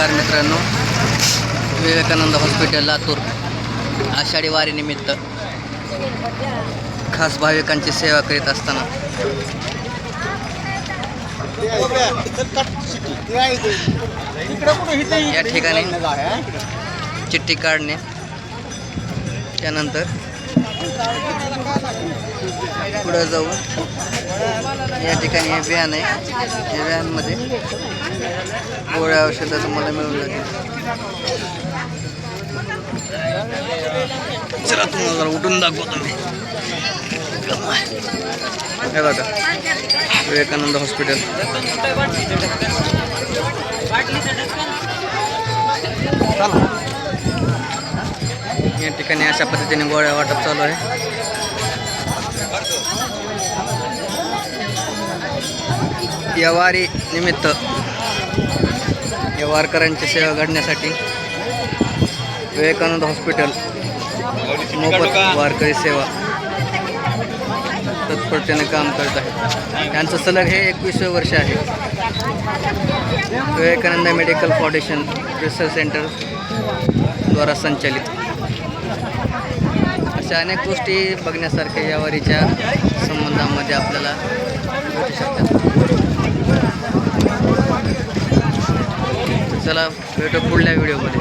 नमस्कार मित्रांनो, विवेकानंद हॉस्पिटल लातूर आषाढी वारीनिमित्त खास भाविकांची सेवा करीत असताना या ठिकाणी चिठ्ठी काढणे, त्यानंतर पुढे जाऊन या ठिकाणी हे व्हॅन आहे. या व्हॅनमध्ये गोळ्या औषधं तुम्हाला मिळून जातील. चला तुम्हाला जरा उठून दाखवतो मी. हे बघा विवेकानंद हॉस्पिटल. या ठिकाणी अशा पद्धतीने गोळ्या वाटप चालू आहे. या वारी निमित्त या वारकऱ्यांची सेवा घडण्यासाठी विवेकानंद हॉस्पिटल मोफत वारकरी सेवा तत्परतेने काम करत आहे. यांचं सलग हे 21वे वर्ष आहे. Vivekanand medical foundation research centre द्वारा संचालित अशा अनेक गोष्टी बघण्यासारख्या या वारीच्या संबंधामध्ये आपल्याला भेटू शकतात. चला भेटू पुढल्या व्हिडिओमध्ये.